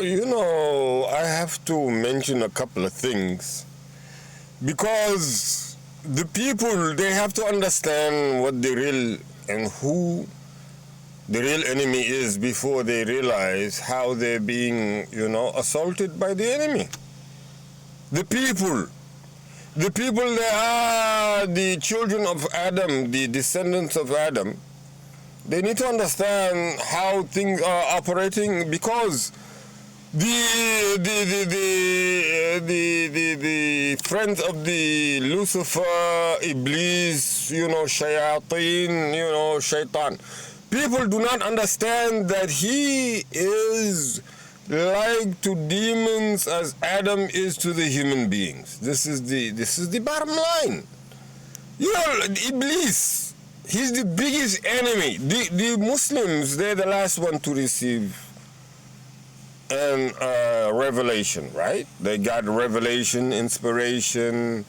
I have to mention a couple of things because the people, they have to understand what the real and who the real enemy is before they realize how they're being, assaulted by the enemy. The people. The people, they are the children of Adam, the descendants of Adam. They need to understand how things are operating because the friends of the Lucifer, Iblis, Shayateen, Shaitan. People do not understand that he is like to demons as Adam is to the human beings. This is the bottom line. Iblis, he's the biggest enemy. The Muslims, they're the last one to receive an revelation, right? They got revelation, inspiration,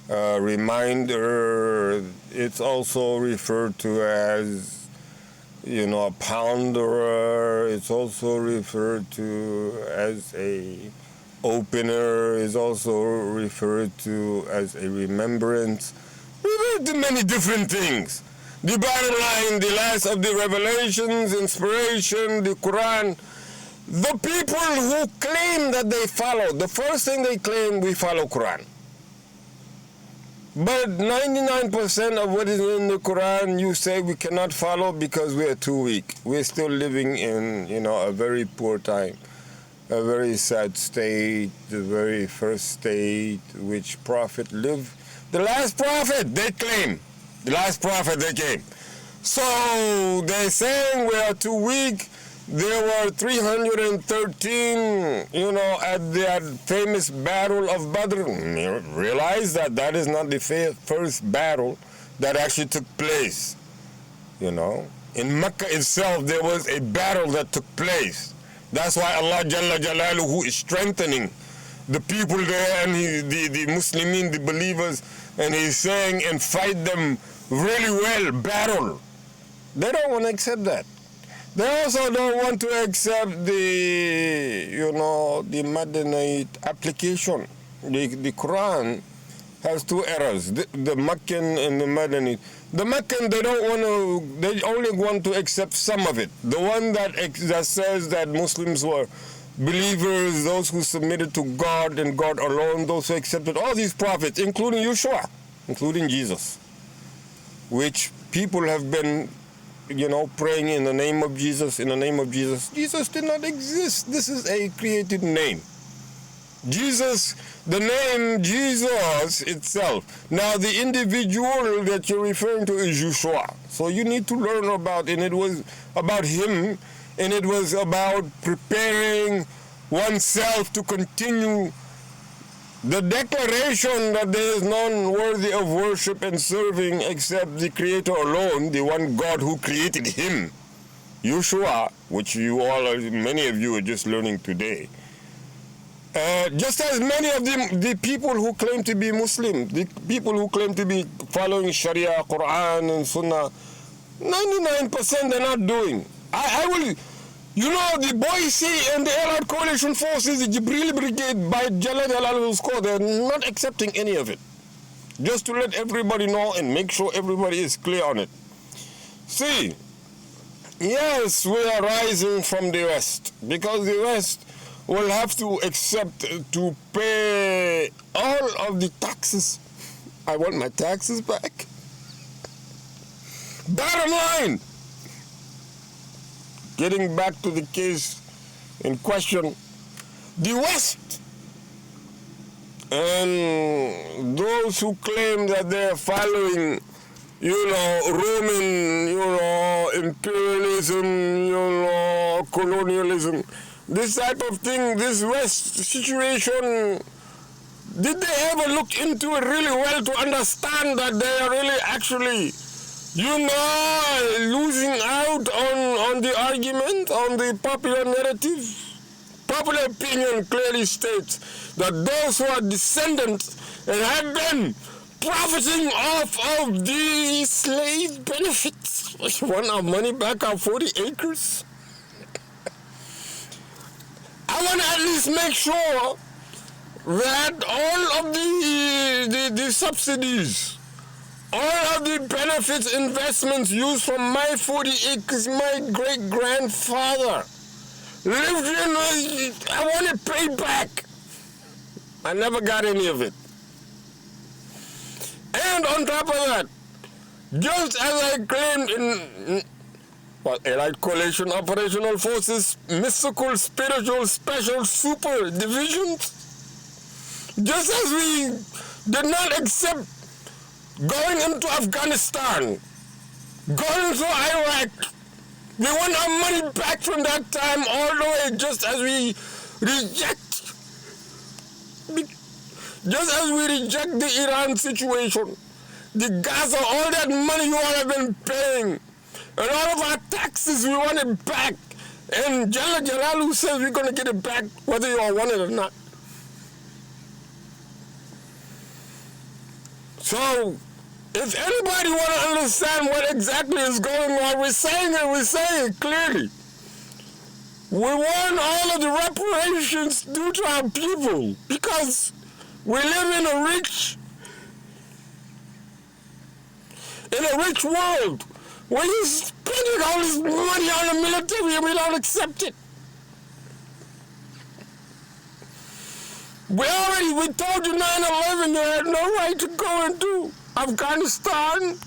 reminder. It's also referred to as a ponderer. It's also referred to as a opener. It's also referred to as a remembrance. Referred to many different things. The bottom line, the last of the revelations, inspiration, the Quran. The people who claim that they follow, the first thing they claim, we follow Quran. But 99% of what is in the Quran, you say we cannot follow because we are too weak. We're still living in, a very poor time, a very sad state, the very first state which prophet lived. The last prophet, they claim. The last prophet they came. So they're saying we are too weak. There were 313, at that famous battle of Badr. Realize that is not the first battle that actually took place. In Mecca itself, there was a battle that took place. That's why Allah Jalla Jalaluhu is strengthening the people there and the Muslimin, the believers, and He's saying, and fight them really well, battle. They don't want to accept that. They also don't want to accept the Madanite application. The Quran has two errors, the Meccan and the Madanite. The Meccan, they only want to accept some of it. The one that says that Muslims were believers, those who submitted to God and God alone, those who accepted all these prophets, including Yeshua, including Jesus, which people have been praying in the name of Jesus, in the name of Jesus. Jesus did not exist. This is a created name. Jesus, the name Jesus itself. Now, the individual that you're referring to is Yeshua. So you need to learn about, and it was about him, and it was about preparing oneself to continue the declaration that there is none worthy of worship and serving except the Creator alone, the one God who created him, Yeshua, which many of you are just learning today. Just as many of the people who claim to be Muslim, the people who claim to be following Sharia, Quran, and Sunnah, 99% they're not doing. The Boise and the Allied Coalition Forces, the Jibril Brigade by Jalal Jalalu's code, they're not accepting any of it. Just to let everybody know and make sure everybody is clear on it. See, yes, we are rising from the West because the West will have to accept to pay all of the taxes. I want my taxes back. Bottom line, getting back to the case in question, the West and those who claim that they're following, Roman, imperialism, colonialism, this type of thing, this West situation, did they ever look into it really well to understand that they are really actually losing out on the argument, on the popular narrative? Popular opinion clearly states that those who are descendants and have been profiting off of the slave benefits, want our money back, our 40 acres. I want to at least make sure that all of the subsidies, all of the benefits, investments used from my 40 acres, my great-grandfather lived in, I want it paid back. I never got any of it. And on top of that, just as I claimed in Allied Coalition Operational Forces, mystical, spiritual, special, super divisions, just as we did not accept going into Afghanistan, going to Iraq, we want our money back from that time all the way, just as we reject the Iran situation, the Gaza, all that money you all have been paying, and all of our taxes, we want it back. And Jalla Jalalu says we're going to get it back whether you all want it or not. So, if anybody want to understand what exactly is going on, we're saying it clearly. We want all of the reparations due to our people because we live in a rich world where you're spending all this money on the military and we don't accept it. We told you 9/11 you had no right to go into Afghanistan.